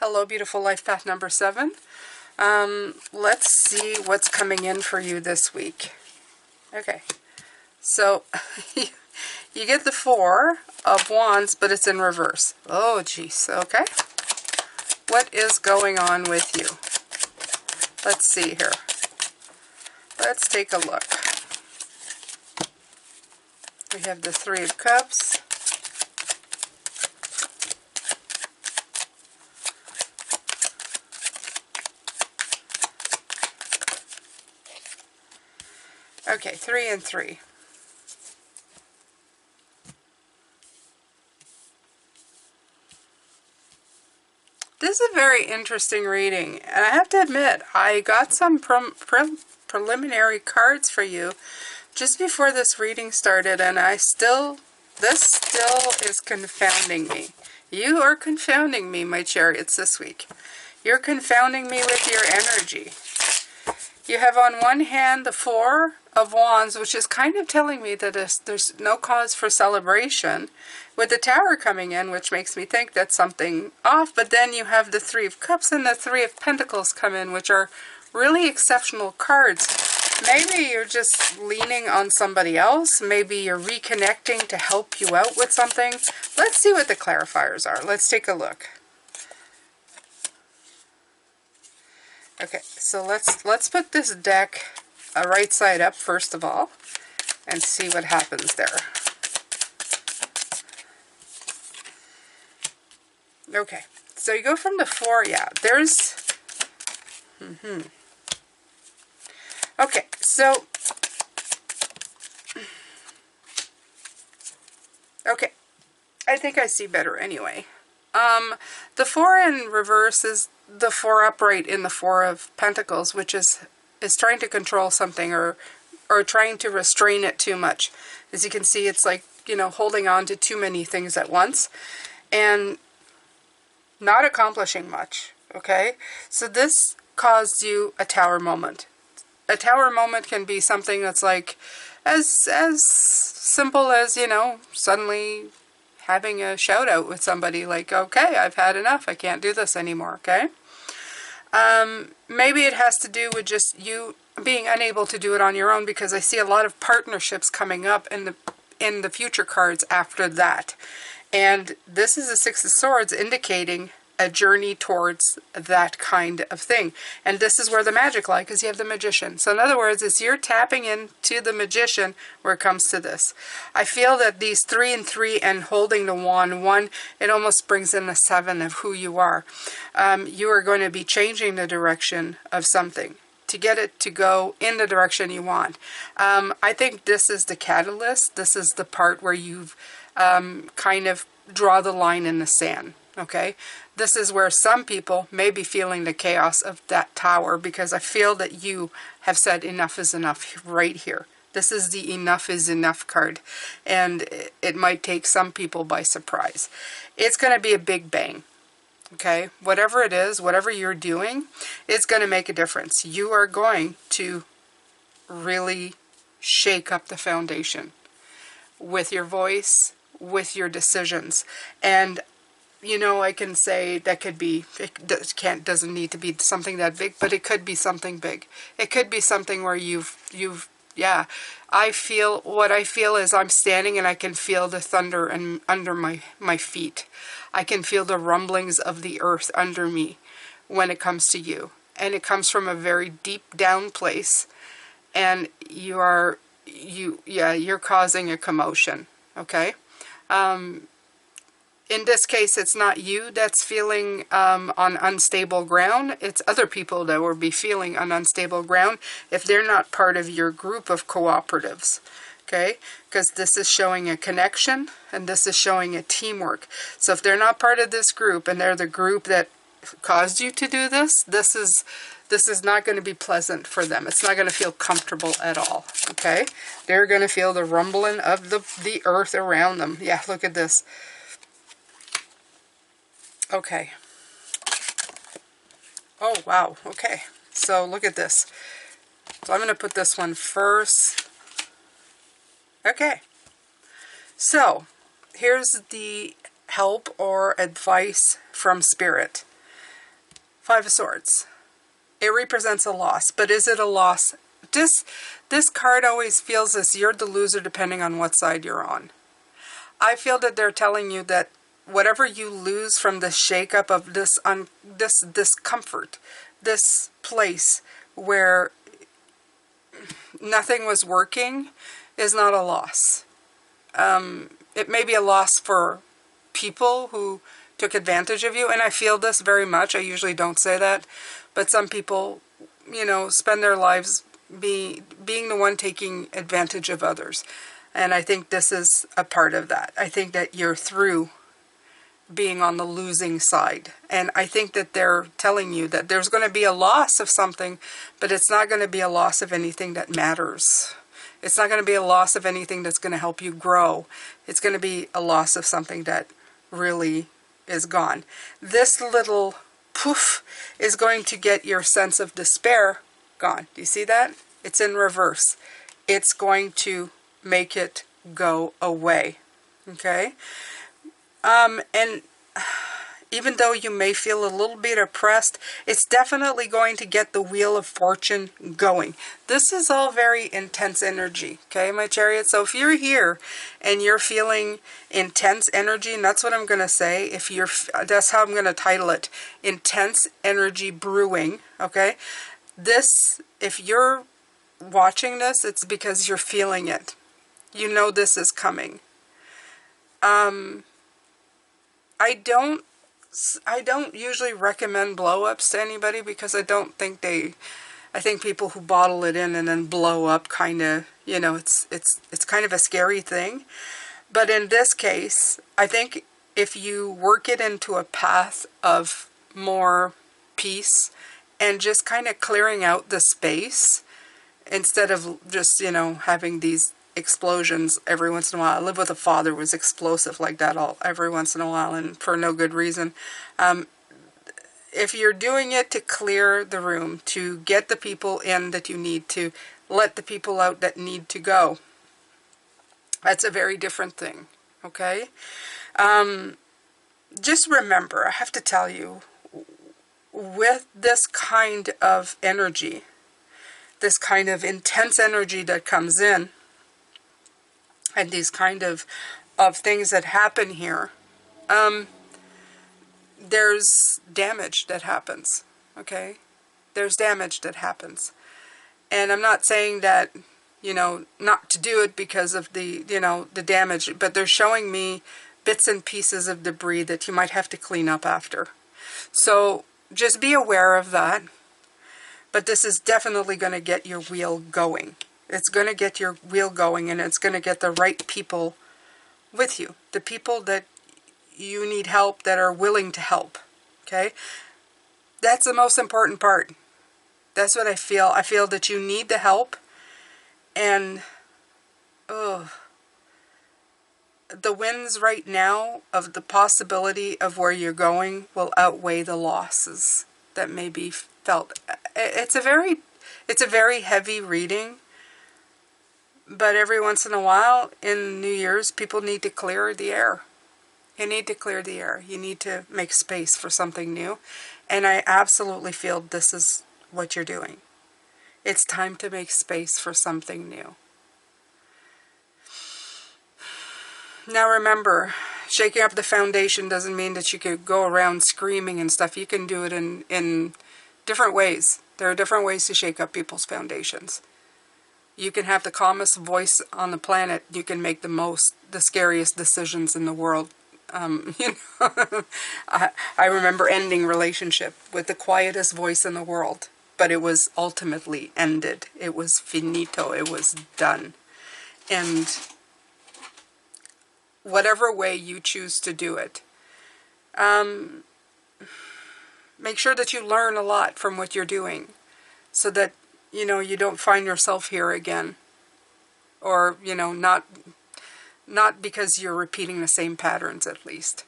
Hello, beautiful life path number 7. Let's see what's coming in for you this week. Okay, so you get the 4 of Wands, but it's in reverse. Oh, geez. Okay. What is going on with you? Let's see here. Let's take a look. We have the 3 of Cups. Okay, 3 and 3. This is a very interesting reading, and I have to admit, I got some preliminary cards for you just before this reading started, and this still is confounding me. You are confounding me, my chariots, this week. You're confounding me with your energy. You have on one hand the 4 of Wands, which is kind of telling me that there's no cause for celebration, with the Tower coming in, which makes me think that's something off. But then you have the 3 of Cups and the 3 of Pentacles come in, which are really exceptional cards. Maybe you're just leaning on somebody else. Maybe you're reconnecting to help you out with something. Let's see what the clarifiers are. Let's take a look. Okay, so let's put this deck right side up first of all and see what happens there. Okay, so you go from the 4, yeah, there's... Okay, so... Okay, I think I see better anyway. The 4 in reverse is the 4 upright in the 4 of Pentacles, which is trying to control something or trying to restrain it too much. As you can see, it's like, you know, holding on to too many things at once and not accomplishing much, okay? So this caused you a Tower moment. A Tower moment can be something that's like as simple as, you know, suddenly having a shout out with somebody like, okay, I've had enough, I can't do this anymore, okay? Maybe it has to do with just you being unable to do it on your own, because I see a lot of partnerships coming up in the future cards after that. And this is a 6 of Swords indicating a journey towards that kind of thing. And this is where the magic lies, because you have the Magician. So in other words, it's you're tapping into the Magician where it comes to this. I feel that these 3 and 3 and holding the wand 1, it almost brings in the 7 of who you are. You are going to be changing the direction of something to get it to go in the direction you want. I think this is the catalyst. This is the part where you've kind of draw the line in the sand. Okay, this is where some people may be feeling the chaos of that Tower, because I feel that you have said enough is enough right here. This is the enough is enough card, and it might take some people by surprise. It's going to be a big bang. Okay, whatever it is, whatever you're doing, it's going to make a difference. You are going to really shake up the foundation with your voice, with your decisions. And you know, I can say that could be, doesn't need to be something that big, but it could be something big. It could be something where yeah, what I feel is I'm standing and I can feel the thunder and under my feet. I can feel the rumblings of the earth under me when it comes to you. And it comes from a very deep down place. And you're causing a commotion, okay? In this case, it's not you that's feeling on unstable ground. It's other people that will be feeling on unstable ground if they're not part of your group of cooperatives. Okay? Because this is showing a connection and this is showing a teamwork. So if they're not part of this group and they're the group that caused you to do this, this is not going to be pleasant for them. It's not going to feel comfortable at all. Okay? They're going to feel the rumbling of the earth around them. Yeah, look at this. Okay. Oh, wow. Okay. So look at this. So I'm going to put this one first. Okay. So here's the help or advice from Spirit. Five of Swords. It represents a loss, but is it a loss? This card always feels as you're the loser depending on what side you're on. I feel that they're telling you that whatever you lose from the shakeup of this discomfort, this place where nothing was working, is not a loss. It may be a loss for people who took advantage of you, and I feel this very much. I usually don't say that, but some people, you know, spend their lives being the one taking advantage of others. And I think this is a part of that. I think that you're through being on the losing side. And I think that they're telling you that there's going to be a loss of something, but it's not going to be a loss of anything that matters. It's not going to be a loss of anything that's going to help you grow. It's going to be a loss of something that really is gone. This little poof is going to get your sense of despair gone. Do you see that? It's in reverse. It's going to make it go away. Okay? And even though you may feel a little bit oppressed, it's definitely going to get the Wheel of Fortune going. This is all very intense energy, okay, my chariot? So if you're here and you're feeling intense energy, and that's what I'm going to say, that's how I'm going to title it, Intense Energy Brewing, okay? This, if you're watching this, it's because you're feeling it. You know this is coming. I don't usually recommend blow-ups to anybody because I think people who bottle it in and then blow up kind of, you know, it's kind of a scary thing. But in this case, I think if you work it into a path of more peace and just kind of clearing out the space instead of just, you know, having these explosions every once in a while. I lived with a father who was explosive like that every once in a while and for no good reason. If you're doing it to clear the room, to get the people in that you need, to let the people out that need to go, that's a very different thing, okay? Just remember, I have to tell you, with this kind of energy, this kind of intense energy that comes in, and these kind of things that happen here, there's damage that happens, okay? There's damage that happens. And I'm not saying that, you know, not to do it because of the, you know, the damage, but they're showing me bits and pieces of debris that you might have to clean up after. So just be aware of that. But this is definitely going to get your wheel going. It's going to get your wheel going, and it's going to get the right people with you. The people that you need help, that are willing to help. Okay? That's the most important part. That's what I feel. I feel that you need the help. And the wins right now of the possibility of where you're going will outweigh the losses that may be felt. It's a very heavy reading. But every once in a while, in New Year's, people need to clear the air. You need to clear the air. You need to make space for something new. And I absolutely feel this is what you're doing. It's time to make space for something new. Now remember, shaking up the foundation doesn't mean that you could go around screaming and stuff. You can do it in different ways. There are different ways to shake up people's foundations. You can have the calmest voice on the planet. You can make the scariest decisions in the world. You know, I remember ending relationship with the quietest voice in the world, but it was ultimately ended. It was finito. It was done. And whatever way you choose to do it, make sure that you learn a lot from what you're doing, so that, you know, you don't find yourself here again. Or, you know, not because you're repeating the same patterns, at least.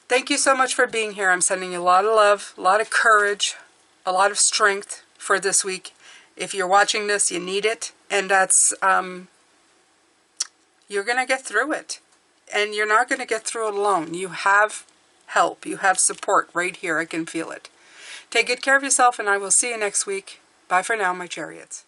Thank you so much for being here. I'm sending you a lot of love, a lot of courage, a lot of strength for this week. If you're watching this, you need it. And that's, you're going to get through it. And you're not going to get through it alone. You have help. You have support right here. I can feel it. Take good care of yourself, and I will see you next week. Bye for now, my chariots.